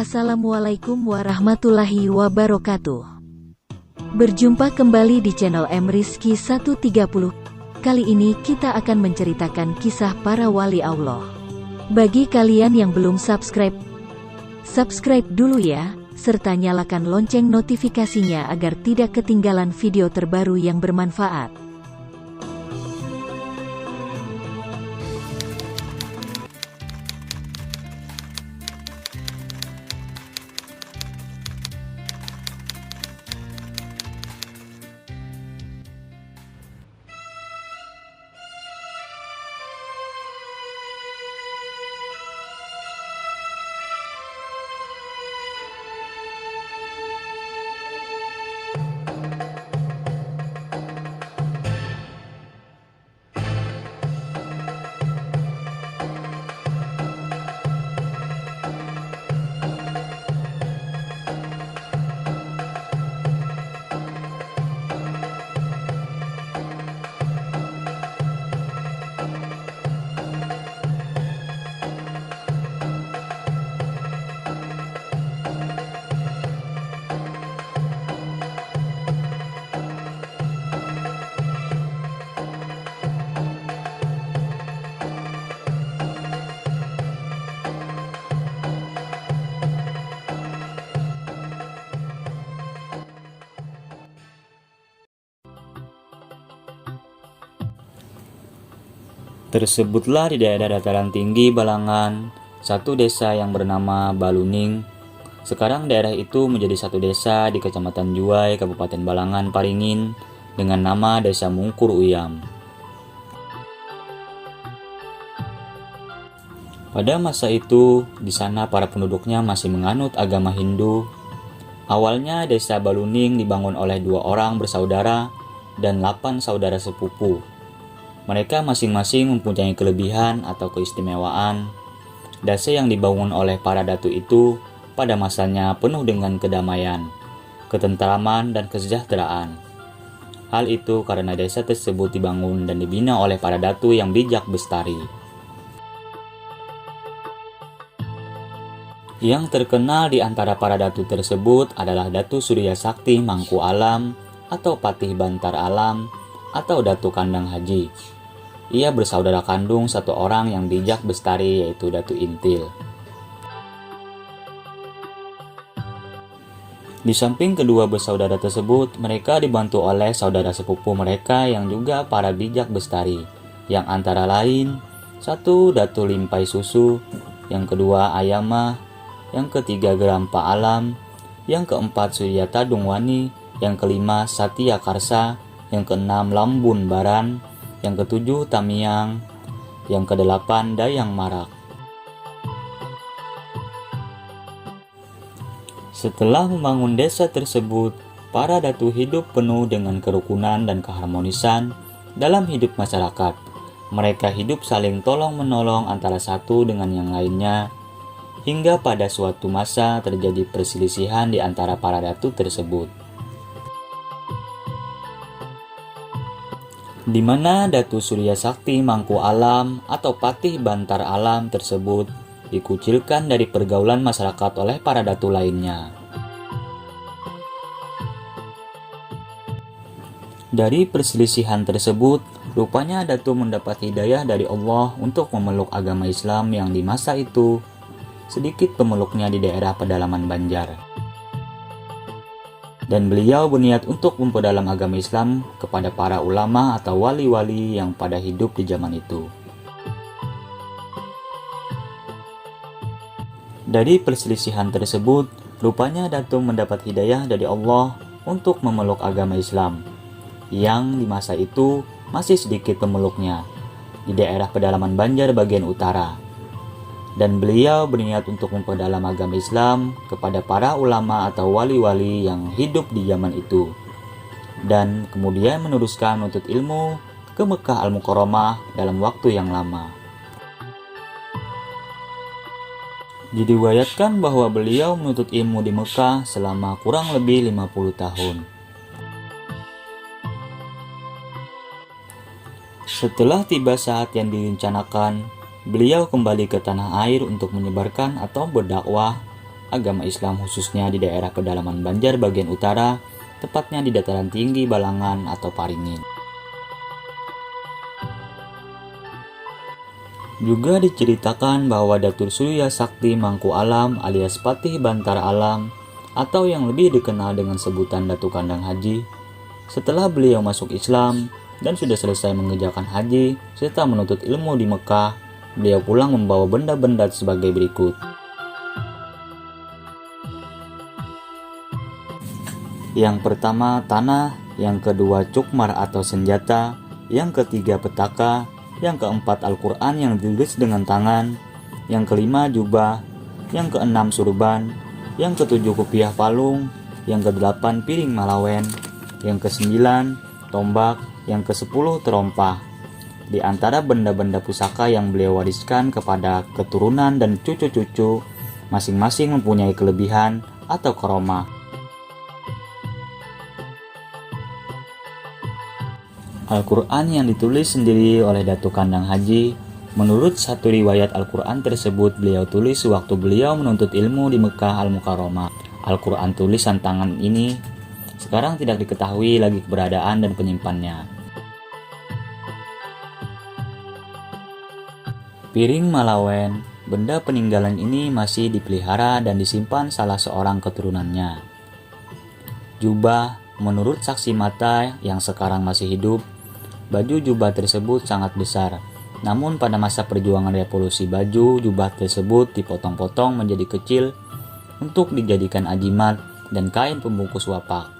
Assalamualaikum warahmatullahi wabarakatuh. Berjumpa kembali di channel M Rizky 130. Kali ini kita akan menceritakan kisah para wali Allah. Bagi kalian yang belum subscribe dulu ya, serta nyalakan lonceng notifikasinya agar tidak ketinggalan video terbaru yang bermanfaat. Tersebutlah di daerah dataran tinggi Balangan, satu desa yang bernama Baluning. Sekarang daerah itu menjadi satu desa di Kecamatan Juwai, Kabupaten Balangan, Paringin, dengan nama Desa Mungkur Uyam. Pada masa itu, di sana para penduduknya masih menganut agama Hindu. Awalnya desa Baluning dibangun oleh 2 orang bersaudara dan 8 saudara sepupu. Mereka masing-masing mempunyai kelebihan atau keistimewaan. Desa yang dibangun oleh para datu itu pada masanya penuh dengan kedamaian, ketentraman, dan kesejahteraan. Hal itu karena desa tersebut dibangun dan dibina oleh para datu yang bijak bestari. Yang terkenal di antara para datu tersebut adalah Datu Surya Sakti Mangku Alam atau Patih Bantar Alam atau Datu Kandang Haji. Ia bersaudara kandung satu orang yang bijak bestari, yaitu Datu Intil. Di samping kedua bersaudara tersebut, mereka dibantu oleh saudara sepupu mereka yang juga para bijak bestari, yang antara lain, 1 Datu Limpai Susu, yang kedua Ayamah, yang ketiga Gerampa Alam, yang keempat Suryata Dungwani, yang kelima Satya Karsa, yang keenam Lambun Baran, yang ketujuh Tamiang, yang kedelapan Dayang Marak. Setelah membangun desa tersebut, para datu hidup penuh dengan kerukunan dan keharmonisan dalam hidup masyarakat. Mereka hidup saling tolong-menolong antara satu dengan yang lainnya, hingga pada suatu masa terjadi perselisihan di antara para datu tersebut, di mana Datu Surya Sakti Mangku Alam atau Patih Bantar Alam tersebut dikucilkan dari pergaulan masyarakat oleh para datu lainnya. Dari perselisihan tersebut, rupanya Datu mendapat hidayah dari Allah untuk memeluk agama Islam yang di masa itu sedikit pemeluknya di daerah pedalaman Banjar. Dan beliau berniat untuk memperdalam agama Islam kepada para ulama atau wali-wali yang pada hidup di zaman itu. Dari perselisihan tersebut, rupanya Datu mendapat hidayah dari Allah untuk memeluk agama Islam, yang di masa itu masih sedikit pemeluknya di daerah pedalaman Banjar bagian utara. Dan beliau berniat untuk memperdalam agama Islam kepada para ulama atau wali-wali yang hidup di zaman itu, dan kemudian meneruskan menuntut ilmu ke Mekah Al-Mukarramah dalam waktu yang lama. Diriwayatkan bahwa beliau menuntut ilmu di Mekah selama kurang lebih 50 tahun. Setelah tiba saat yang direncanakan, beliau kembali ke tanah air untuk menyebarkan atau berdakwah agama Islam khususnya di daerah pedalaman Banjar bagian utara, tepatnya di dataran tinggi Balangan atau Paringin. Juga diceritakan bahwa Datuk Surya Sakti Mangku Alam alias Patih Bantara Alam atau yang lebih dikenal dengan sebutan Datuk Kandang Haji, setelah beliau masuk Islam dan sudah selesai mengerjakan haji serta menuntut ilmu di Mekah, beliau pulang membawa benda-benda sebagai berikut. Yang pertama tanah, yang kedua cukmar atau senjata, yang ketiga petaka, yang keempat Al-Quran yang ditulis dengan tangan, yang kelima jubah, yang keenam surban, yang ketujuh kopiah palung, yang kedelapan piring malawen, yang kesembilan tombak, yang ke-10 terompah. Di antara benda-benda pusaka yang beliau wariskan kepada keturunan dan cucu-cucu, masing-masing mempunyai kelebihan atau karomah. Al-Quran yang ditulis sendiri oleh Datuk Kandang Haji, menurut satu riwayat Al-Quran tersebut beliau tulis sewaktu beliau menuntut ilmu di Mekah Al-Mukarramah. Al-Quran tulisan tangan ini sekarang tidak diketahui lagi keberadaan dan penyimpannya. Piring malawen, benda peninggalan ini masih dipelihara dan disimpan salah seorang keturunannya. Jubah, menurut saksi mata yang sekarang masih hidup, baju jubah tersebut sangat besar. Namun pada masa perjuangan revolusi baju jubah tersebut dipotong-potong menjadi kecil untuk dijadikan ajimat dan kain pembungkus wapak.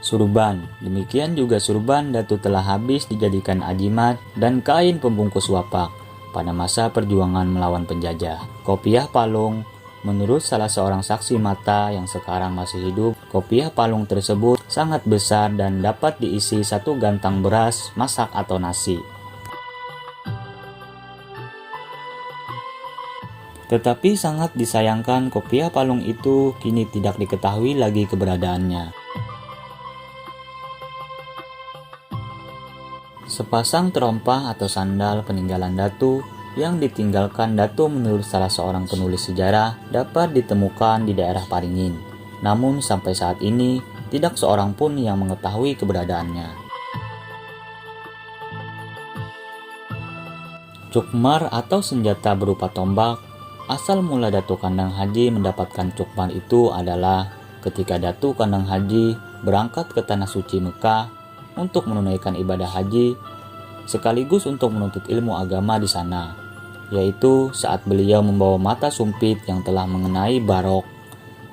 Surban, demikian juga surban Datuk telah habis dijadikan ajimat dan kain pembungkus wapak pada masa perjuangan melawan penjajah. Kopiah palung, menurut salah seorang saksi mata yang sekarang masih hidup, kopiah palung tersebut sangat besar dan dapat diisi satu gantang beras, masak atau nasi. Tetapi sangat disayangkan kopiah palung itu kini tidak diketahui lagi keberadaannya. Sepasang terompah atau sandal peninggalan Datu yang ditinggalkan Datu menurut salah seorang penulis sejarah dapat ditemukan di daerah Paringin. Namun sampai saat ini tidak seorang pun yang mengetahui keberadaannya. Cukmar atau senjata berupa tombak, asal mula Datuk Kandang Haji mendapatkan cukmar itu adalah ketika Datuk Kandang Haji berangkat ke Tanah Suci Mekah untuk menunaikan ibadah haji sekaligus untuk menuntut ilmu agama di sana, yaitu saat beliau membawa mata sumpit yang telah mengenai barok.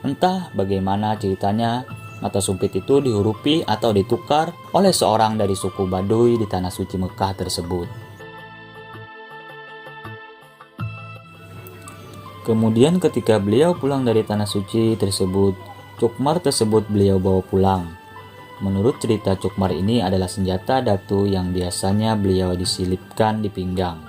Entah bagaimana ceritanya, mata sumpit itu dihurupi atau ditukar oleh seorang dari suku Baduy di Tanah Suci Mekah tersebut. Kemudian ketika beliau pulang dari Tanah Suci tersebut, cukmar tersebut beliau bawa pulang. Menurut cerita, cukmar ini adalah senjata Datu yang biasanya beliau disilipkan di pinggang.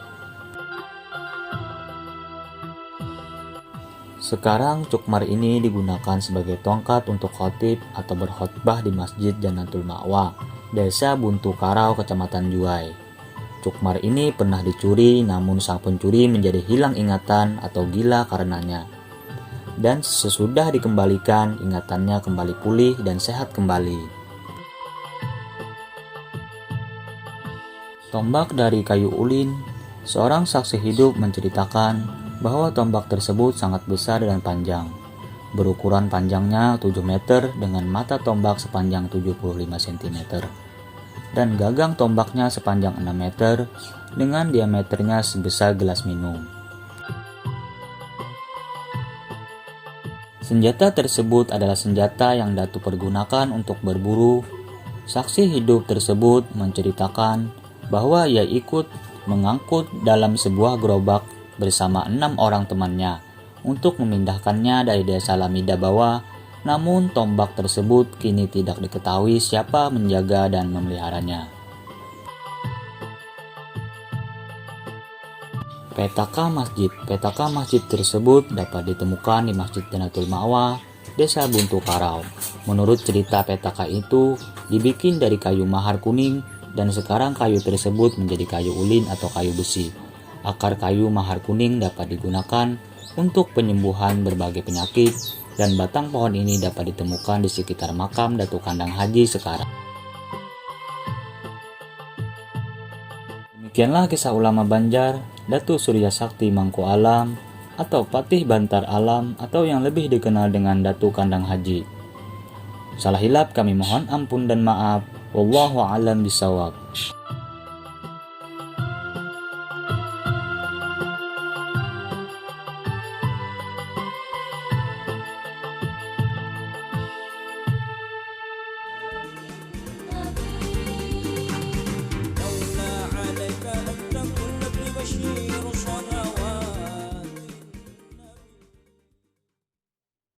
Sekarang cukmar ini digunakan sebagai tongkat untuk khotib atau berkhotbah di Masjid Jannatul Ma'wa, Desa Buntu Karau, Kecamatan Juwai. Cukmar ini pernah dicuri, namun sang pencuri menjadi hilang ingatan atau gila karenanya. Dan sesudah dikembalikan, ingatannya kembali pulih dan sehat kembali. Tombak dari kayu ulin, seorang saksi hidup menceritakan bahwa tombak tersebut sangat besar dan panjang. Berukuran panjangnya 7 meter dengan mata tombak sepanjang 75 cm. Dan gagang tombaknya sepanjang 6 meter dengan diameternya sebesar gelas minum. Senjata tersebut adalah senjata yang Datu pergunakan untuk berburu. Saksi hidup tersebut menceritakan bahwa ia ikut mengangkut dalam sebuah gerobak bersama 6 orang temannya untuk memindahkannya dari desa Lamida Bawah. Namun tombak tersebut kini tidak diketahui siapa menjaga dan memeliharanya. Petaka masjid. Petaka masjid tersebut dapat ditemukan di Masjid Jannatul Ma'wa, Desa Buntu Karau. Menurut cerita, petaka itu dibikin dari kayu mahar kuning dan sekarang kayu tersebut menjadi kayu ulin atau kayu besi. Akar kayu mahar kuning dapat digunakan untuk penyembuhan berbagai penyakit, dan batang pohon ini dapat ditemukan di sekitar makam Datu Kandang Haji sekarang. Demikianlah kisah ulama Banjar, Datu Surya Sakti Mangku Alam, atau Patih Bantar Alam, atau yang lebih dikenal dengan Datu Kandang Haji. Salah hilap kami mohon ampun dan maaf. Wallahu a'lam bishawab.